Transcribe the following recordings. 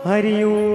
हरि ओम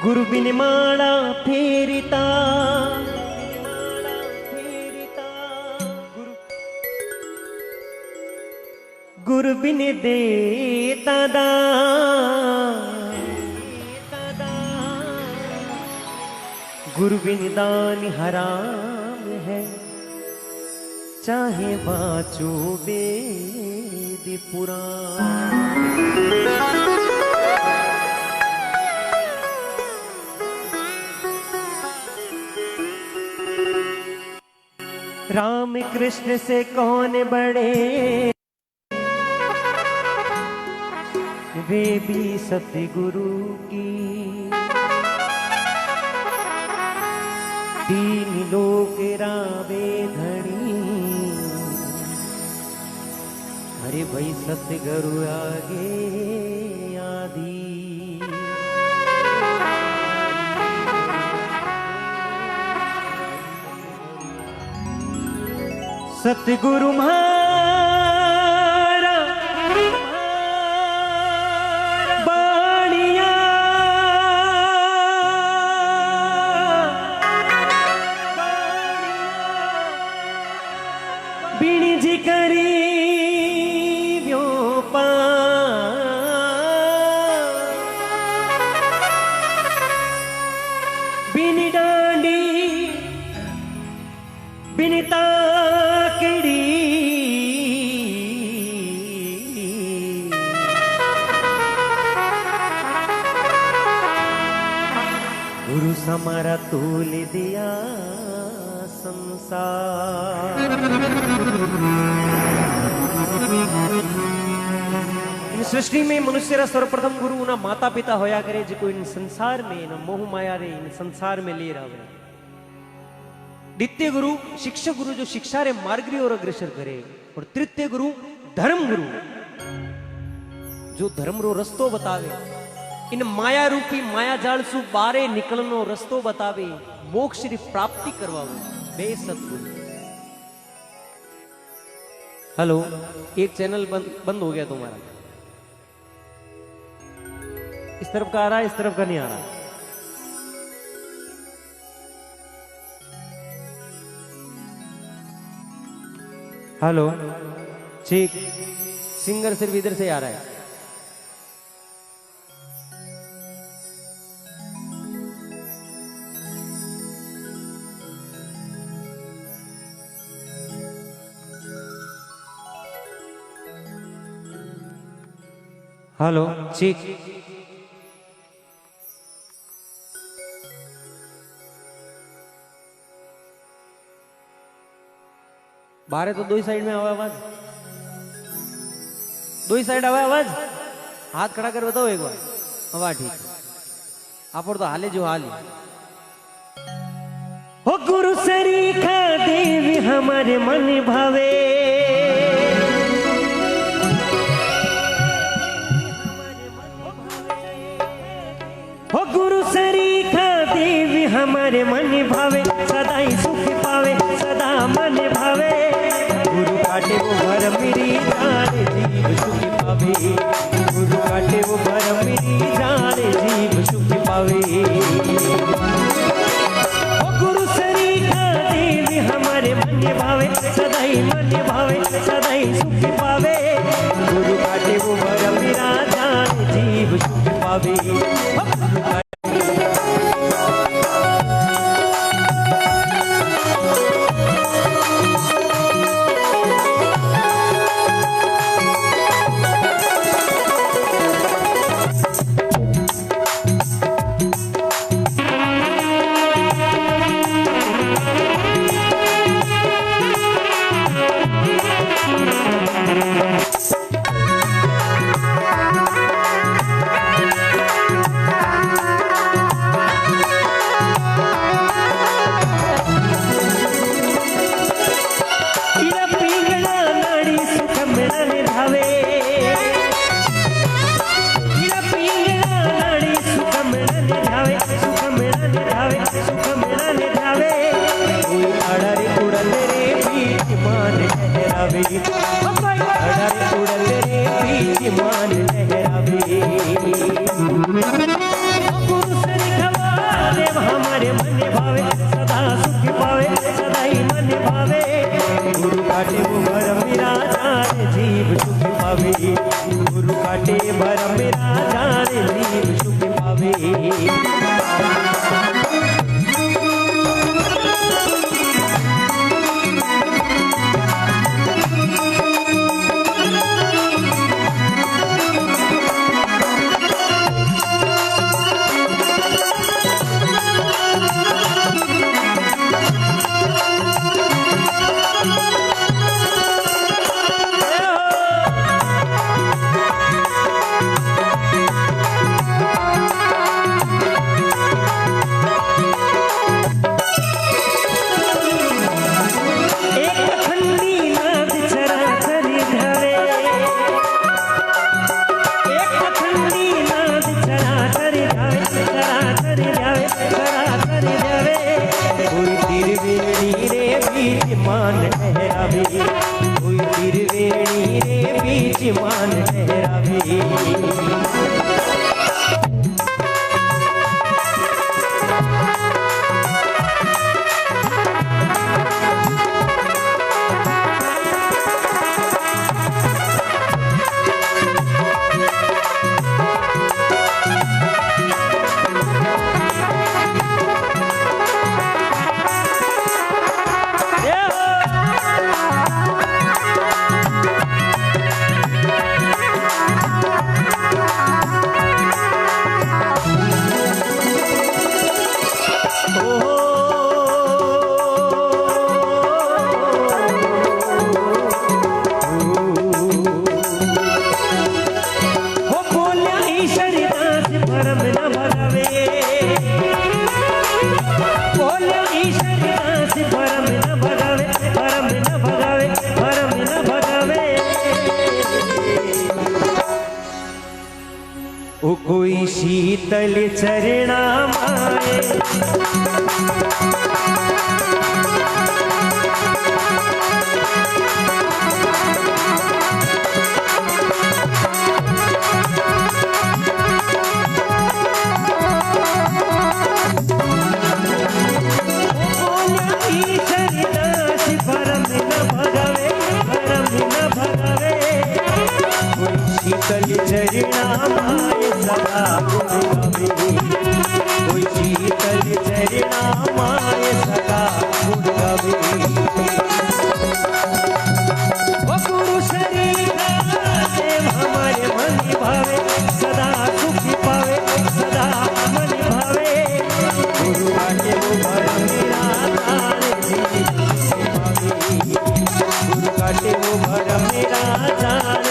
गुरु बिन माला फेरिता गुरु बिन देता गुरु बिन दान हराम है, चाहे बाचो वेद पुराण। राम कृष्ण से कौन बड़े, वे भी सतगुरु की। दीन लोक रावे धनी, अरे भाई सतगुरु आगे आदि। सतगुरु म्हारा बाणिया, बीणी जी करी व्योपा। बीणी डांडी बीणीता गुरु समारा तोल दिया संसार। इन सृष्टि में मनुष्य रा सर्वप्रथम गुरु उना माता पिता होया करे, जो इन संसार में इन मोह माया रे इन संसार में ले रहा। द्वितीय गुरु शिक्षक गुरु, जो शिक्षा रे मार्ग री ओर अग्रसर करे। और तृतीय गुरु धर्म गुरु, जो धर्म रो रस्तो बतावे। इन माया रूपी माया जाल सु बारे निकलनो रस्तो बतावे, मोक्ष री प्राप्ति करवावे, बे सतगुरु। हेलो, एक चैनल बंद हो गया तुम्हारा। इस तरफ का आ रहा है, इस तरफ का नहीं आ रहा। हेलो, ठीक, सिंगर सिर्फ इधर से आ रहा है। हेलो, ठीक, बारे तो दो ही साइड में आवा आवाज, दो ही साइड आवा आवाज। हाथ खड़ा कर बताओ एक बार। आवाज ठीक, आप तो हाले जो हाल। हो गुरु सरीखा देवी हमारे मन भावे, हो गुरु सरीखा देवी हमारे मन भावे। सदा ही सुख पावे, सदा मन भावे। गुरु काटे वो भर मेरी जान, जीव सुख पावे। गुरु काटे वो भर मेरी जान, जीव सुख पावे। सुख मिलने जावे कोई अड़र उड़ल रे बीच मान लहरावे अड़र उड़ल रे बीच मान लहरावे गुरु से लिखवा देव हमारे मन भावे सदा सुख पावे सदा ही मन भावे गुरु काटे वो भर मेरा जान जीव सुख पावे गुरु काटे भर मेरा जान जीव सुख पावे मान लहरावे कोई तिरवेणी रे बीच मान लहरावे ओ कोई शीतल चरणा माए शीतल चरणा माए सदा गुण गावे कोई शीतल चरणा माए सदा गुण गावे ओ गुरु शरीर देव हमारे मन भावे सदा सुख पावे सदा मन भावे गुरु आके वो भर मेरा जान जीव पावे गुरु काटे वो भर मेरा जान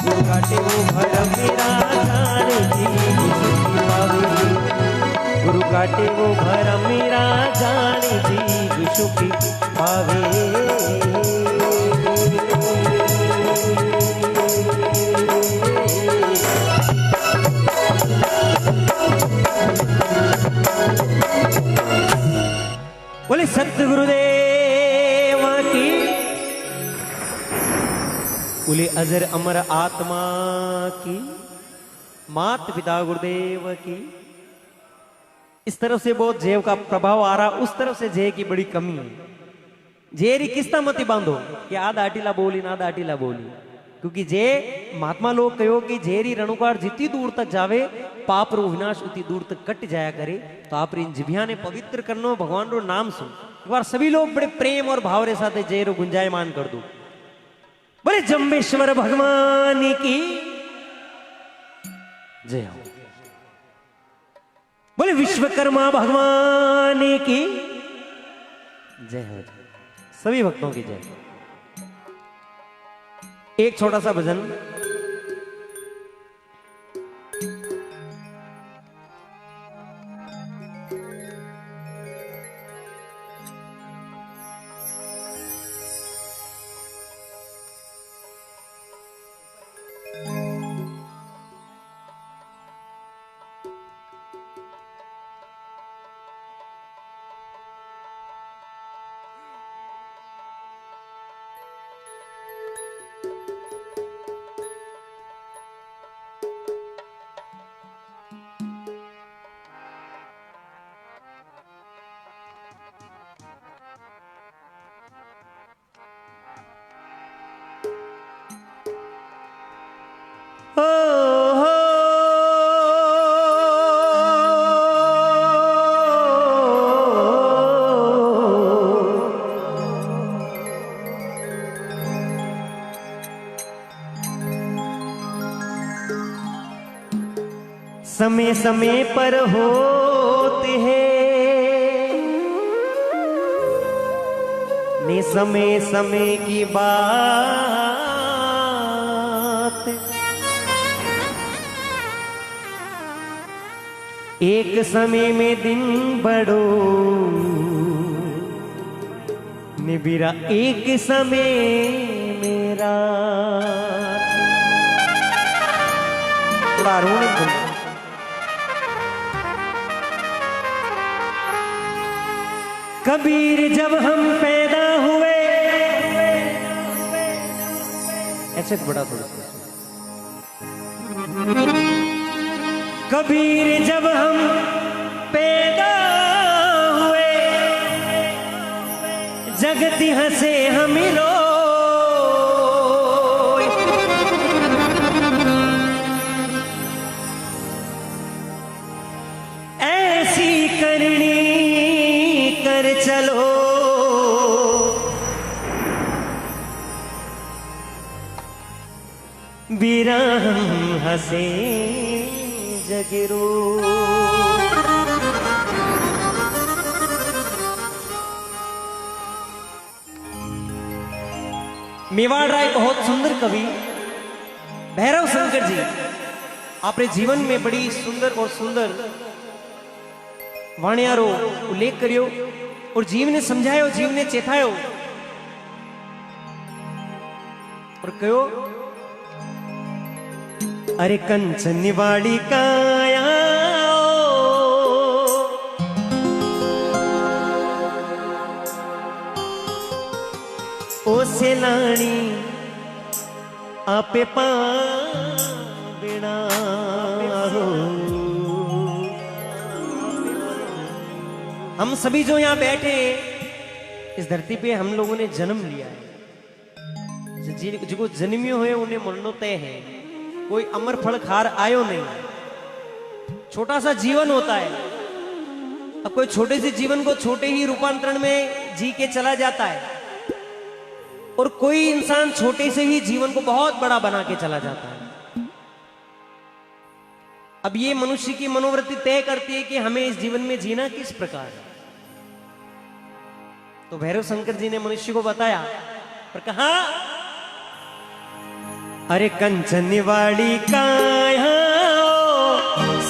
गुरु काटे वो भर मेरा जान जीव सुख पावे गुरु काटे वो भर मेरा जान जीव सुख पावे बोले सतगुरुदेव की बोले अजर अमर आत्मा की मात पिता गुरुदेव की। इस तरफ से बहुत जय का प्रभाव आ रहा, उस तरफ से जय की बड़ी कमी है। जेरी किस्ता मती बांधो कि आ दाटीला बोली ना दाटीला बोली, क्योंकि जे महात्मा लोग कहो कि जेरी रणुकार जितनी दूर तक जावे पाप रो विनाश उतनी दूर तक कट जाया करे। तो आप इन जिभिया ने पवित्र करनो, भगवान रो नाम सुन। एक बार सभी लोग बड़े प्रेम और भाव रे साथे जय रो गुंजायमान कर दो। बोले जम्बेश्वर भगवान की जय हो। बोले विश्वकर्मा भगवान की जय हो। सभी भक्तों की जय। एक छोटा सा भजन। समय समय पर होते हैं, ने समय समय की बात। एक समय में दिन बड़ो निबिरा, एक समय मेरा। कबीर जब हम पैदा हुए, ऐसे बड़ा थोड़ा सा। कबीर जब हम पैदा हुए, जगती हंसे हम रो। ऐसी करनी कर चलो, बीरा हम हंसे जगरो। मेवाड़ राय बहुत सुंदर कवि भैरव शंकर जी अपने जीवन में बड़ी सुंदर और सुंदर वाणियारो उल्लेख करियो और जीव ने समझायो, जीव ने चेतायो और कहो, अरे कंचन वाली काया ओ सेलानी आपे पाविना हो। हम सभी जो यहाँ बैठे इस धरती पे हम लोगों ने जन्म लिया है, जिनको जन्मियो हुए उन्हें मरनो तय है। कोई अमर फल खार आयो नहीं, छोटा सा जीवन होता है। अब कोई छोटे से जीवन को छोटे ही रूपांतरण में जी के चला जाता है और कोई इंसान छोटे से ही जीवन को बहुत बड़ा बना के चला जाता है। अब ये मनुष्य की मनोवृत्ति तय करती है कि हमें इस जीवन में जीना किस प्रकार है। तो भैरव शंकर जी ने मनुष्य को बताया और कहा, अरे कंचन वाली काया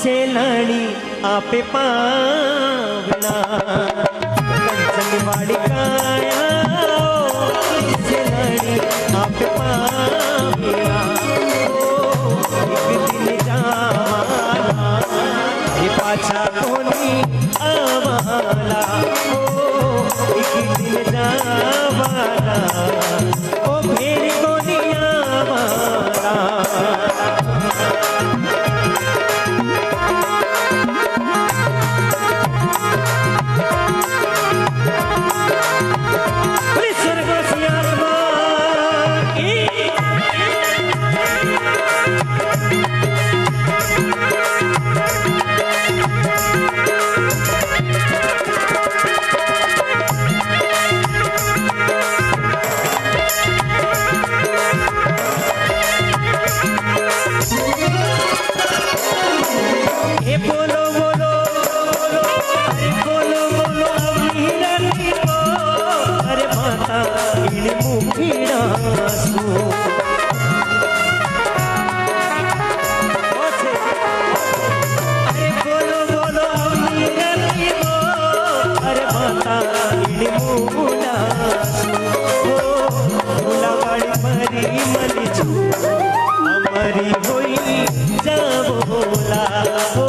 सेलानी आपे पावना। कंचन वाली काया सेलानी आपे पावना। एक दिन जावाला ये पाछा कोनी आवाला। एक दिन जावाला ओ फिर कोनी आवाला। अमरी होई जाबोला हो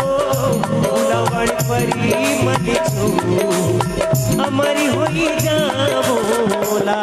बुलावण परी मनी छू। अमरी होई जाबोला।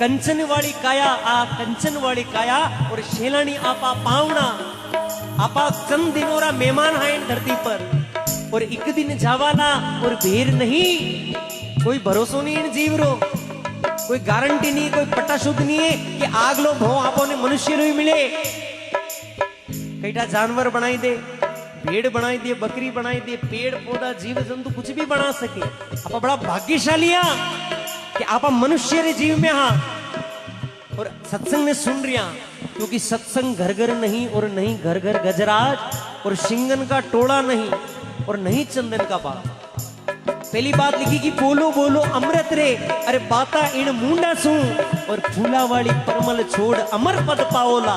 कंचन वाली काया आ कंचन वाली काया और शेलानी आपा पावना आपा चंद दिनोरा मेहमान हैं धरती पर और एक दिन जावाना और भेर नहीं कोई भरोसो नहीं इन जीव रो कोई गारंटी नहीं कोई पट्टा शुद्ध नहीं है कि आग लो भो आपो ने मनुष्य रो ही मिले कईटा जानवर बनाई दे भेड़ बनाई दे बकरी बनाई दे पेड़ पौधा जीव जंतु कुछ भी बना सके आप बड़ा भाग्यशाली कि आप मनुष्य रे जीव में हाँ और सत्संग ने सुन रिया क्योंकि सत्संग घर घर नहीं और नहीं घर घर गजराज और सिंगन का टोला नहीं और नहीं चंदन का बाग पहली बात लिखी कि बोलो बोलो अमृत रे अरे बाता इन मुंडा सू और फूला वाली परमल छोड़ अमर पद पाओला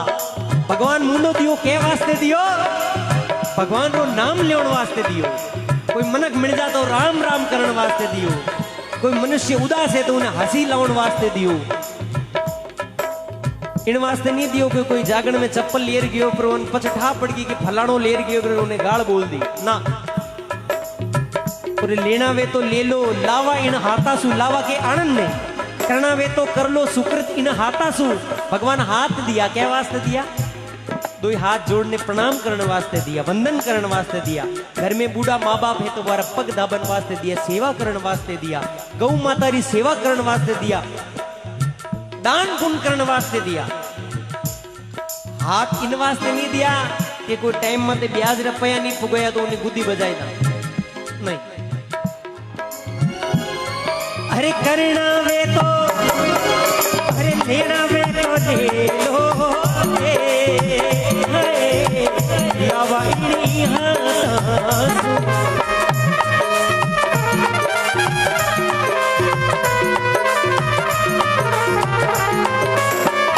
भगवान मुंडो दियो के वास्ते दियो भगवान रो नाम लेवन वास्ते दियो कोई मनक मिल जा तो राम राम करण वास्ते दियो कोई मनुष्य उदास है तो उन्हें हंसी लावन वास्ते दियो इन वास्ते नहीं दियो कि कोई जागरण में चप्पल लेर गयो पर उन पछठा पड़ गई कि फलाणो लेर गयो पर उन्हें गाल बोल दी ना और लेना वे तो ले लो लावा इन हाथासु लावा के आनंद ने करना वे तो कर लो सुकृत इन हाथासु भगवान हाथ दिया क्या वास्ते दिया दो हाथ जोड़ने प्रणाम करने वास्ते दिया वंदन करने वास्ते दिया घर में बूढ़ा माँ बाप है तो वारा पग दाबन वास्ते दिया सेवा करने वास्ते दिया गौ माता री सेवा करने वास्ते दिया दान पुण्य करने वास्ते दिया हाथ इन वास्ते नहीं दिया कि कोई टाइम में ब्याज रुपया नहीं पुगया तो उन्हें गुद्दी बजाई ना नहीं अरे करना वे तो अरे लेना वे तो ले लो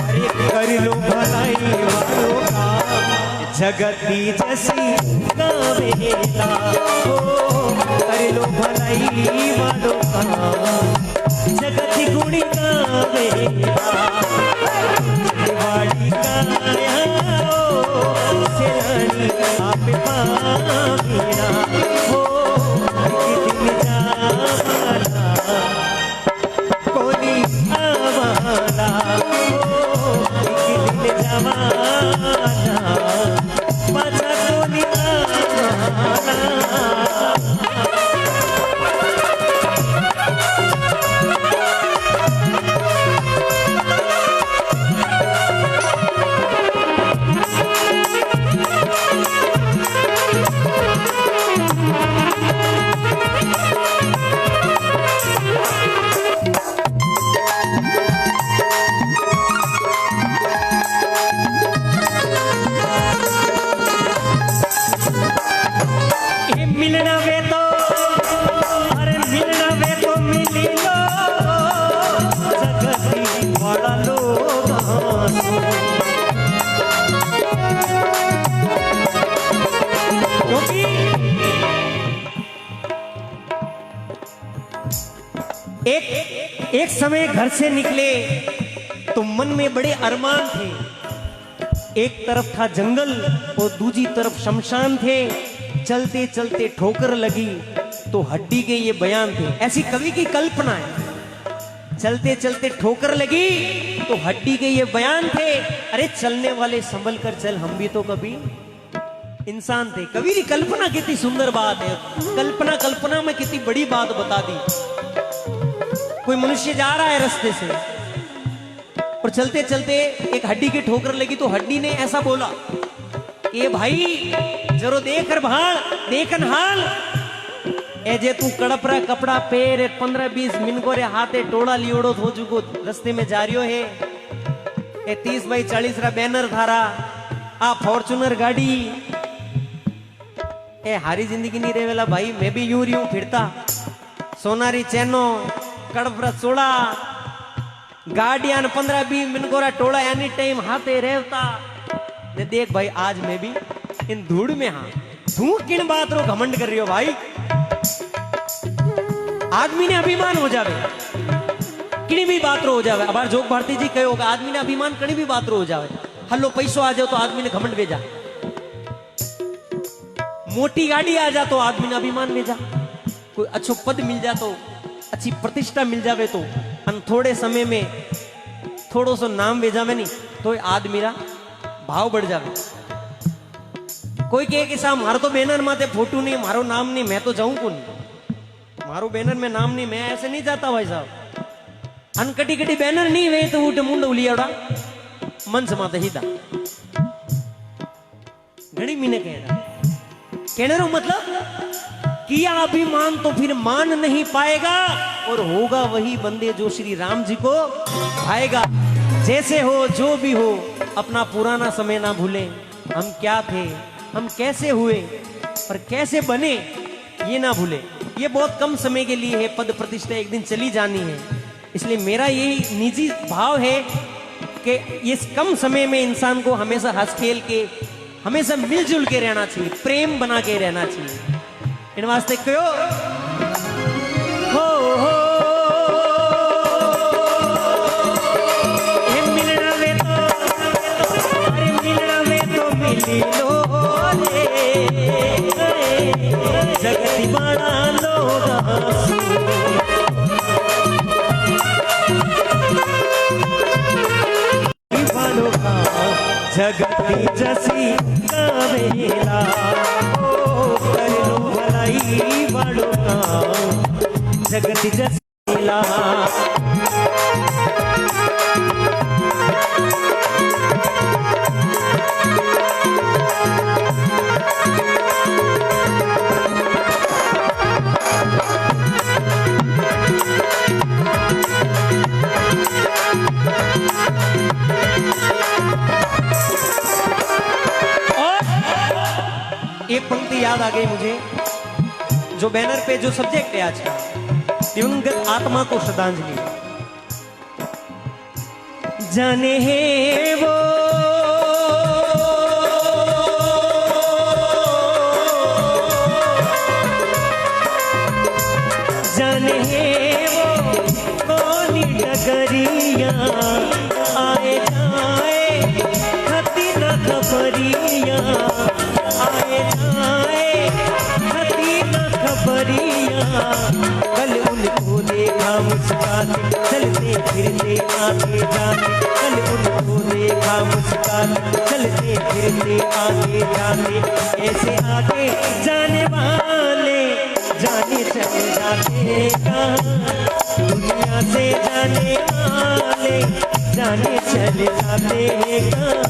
अरे कर लो भलाई वालों का जगती जैसी गावेला हो कर लो भलाई वालों का जगती गुणी गावेला वाड़ी काया सेलानी आप पावीना हो दिन जावाला कोनी आवाला हो दिन जावाला पाछा कोनी आवाला मिलना वे तो अरे मिलना वे तो मिली लो जगती वाला लोग क्योंकि एक समय घर से निकले तो मन में बड़े अरमान थे एक तरफ था जंगल और दूसरी तरफ शमशान थे चलते चलते ठोकर लगी तो हड्डी के ये बयान थे ऐसी कवि की कल्पना है चलते चलते ठोकर लगी तो हड्डी के ये बयान थे अरे चलने वाले संभल कर चल हम भी तो कभी इंसान थे कवि की कल्पना कितनी सुंदर बात है कल्पना कल्पना में कितनी बड़ी बात बता दी कोई मनुष्य जा रहा है रास्ते से और चलते चलते एक हड्डी की ठोकर लगी तो हड्डी ने ऐसा बोला ए भाई जरो देख भाल देखन हाल ए जे तू कड़परा कपड़ा पेर 15-20 मिनट रे हाथे टोला लियोड़ो हो चुको रस्ते में जा रियो है ए 30x40 रा बैनर थारा आ फॉर्च्यूनर गाड़ी ए हारी जिंदगी नहीं रेवेला भाई मैं भी यूं रियूं फिरता सोनारी चैनो कड़परा चोड़ा गाड़ियां 15-20 मिनट रा टोला एनी टाइम हाथे रेवता ने देख भाई आज मैं भी इन धूड़ में हाँ तू किन बात रो घमंड कर रही हो भाई आदमी ने अभिमान हो जावे किनी भी बात रो हो जावे अब जोग भारती जी कहे होगा आदमी ने अभिमान कहीं भी बात रो हो जावे हल्लो पैसो आ जाओ तो आदमी ने घमंड भेजा मोटी गाड़ी आ जा तो आदमी ने अभिमान भेजा कोई अच्छो पद मिल जा तो अच्छी प्रतिष्ठा मिल जावे तो थोड़े समय में थोड़ो सो नाम भेजावे नहीं तो आज मेरा भाव बढ़ जावे। कोई कहे कि साहब मारो तो बैनर माते फोटो नहीं, मारो नाम नहीं, मैं तो जाऊं कौन, मारो बैनर में नाम नहीं, मैं ऐसे नहीं जाता भाई साहब। अनकटी कटी बैनर नहीं वे तो उठ मुंड उलियाड़ा मंच माते हिदा घड़ी मीने कहने रो मतलब किया अभिमान तो फिर मान नहीं पाएगा, और होगा वही बंदे जो श्री राम जी को भाएगा। जैसे हो जो भी हो अपना पुराना समय ना भूले, हम क्या थे, हम कैसे हुए और कैसे बने ये ना भूले। ये बहुत कम समय के लिए है, पद प्रतिष्ठा एक दिन चली जानी है। इसलिए मेरा यही निजी भाव है कि इस कम समय में इंसान को हमेशा हंस खेल के, हमेशा मिलजुल के रहना चाहिए, प्रेम बना के रहना चाहिए। इन वास्ते क्यों हो मिलना वे तो, अरे मिलना वे तो मिली लो जगती बड़ा लोग जगती जसी कवेला कर लो भलाई बड़ो जगती जसीला। एक पंक्ति याद आ गई मुझे, जो बैनर पे जो सब्जेक्ट है आज का, दिवंगत आत्मा को श्रद्धांजलि। जाने है वो जाने है वो कौन डगरिया आए जाए खती न खबरिया आए जाए खती न खबरिया। कल उनको देखा मुस्काते चलते फिरते आगे जाते, कल उनको देखा मुस्काते चलते फिरते आगे जाते। ऐसे आगे जाने वाले जाने चले जाते कहाँ, दुनिया से जाने वाले जाने चले जाते कहाँ।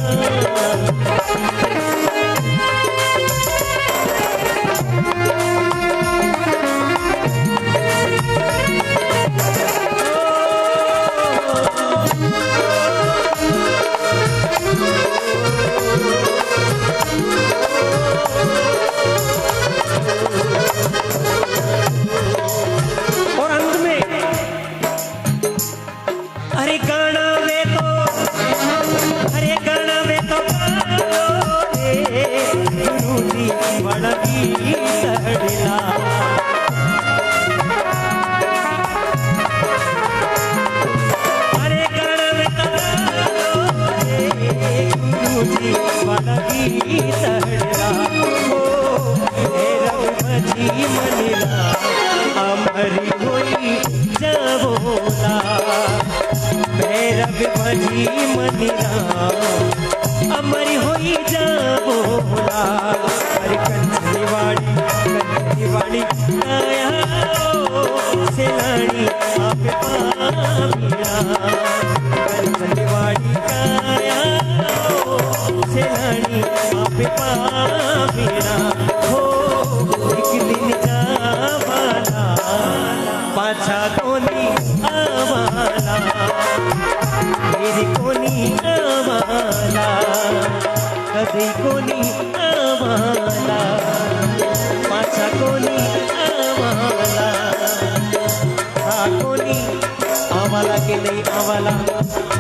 और अंत में अरे गाना वे तो, अरे गाना वे तो गुरु जी बड़ा गीतड़ला। अरे गाना वे तो गुरु जी बड़ा गीतड़ला। भजी मनिरा अमरी होई जबोला, भैरव भजी मनिरा अमरी होई जबोला। अरे कंचनी वाड़ी आया सेलानी आप पामिया, कंचनी वाड़ी आया सेलानी आप पामिया। एक दिन जावाला पाछा कोनी आवाला, मेरी कोनी आवाला कभी कोनी आवाला, पाछा कोनी आवाला। हाँ कोनी आवाला के नहीं आवाला।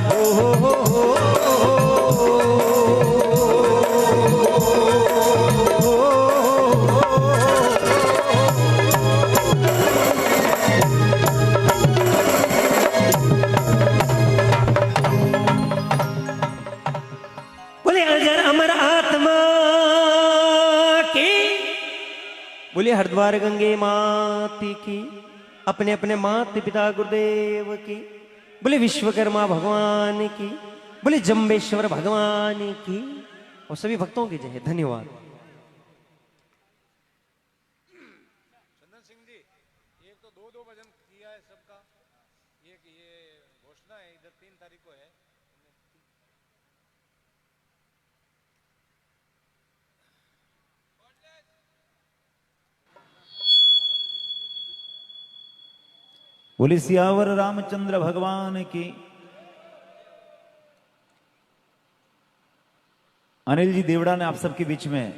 हो बोलिए हरिद्वार गंगे माती की, अपने अपने माता पिता गुरुदेव की। बोले विश्वकर्मा भगवान की, बोले जम्बेश्वर भगवान की, और सभी भक्तों की जय। धन्यवाद। चंदन सिंह जी, एक तो दो भजन किया है सबका, एक ये घोषणा है इधर 3 तारीख को है। बोले सियावर रामचंद्र भगवान की। अनिल जी देवड़ा ने आप सबके बीच में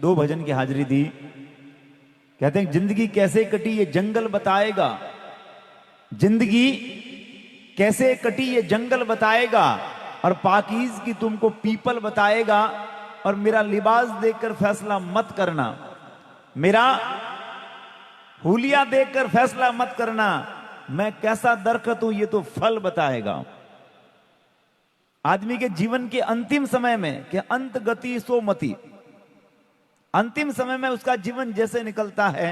2 भजन की हाजिरी दी। कहते हैं जिंदगी कैसे कटी ये जंगल बताएगा, जिंदगी कैसे कटी ये जंगल बताएगा, और पाकीज की तुमको पीपल बताएगा। और मेरा लिबास देखकर फैसला मत करना, मेरा हुलिया देखकर फैसला मत करना, मैं कैसा दरखत हूं ये तो फल बताएगा। आदमी के जीवन के अंतिम समय में, कि अंत गति सो मति, अंतिम समय में उसका जीवन जैसे निकलता है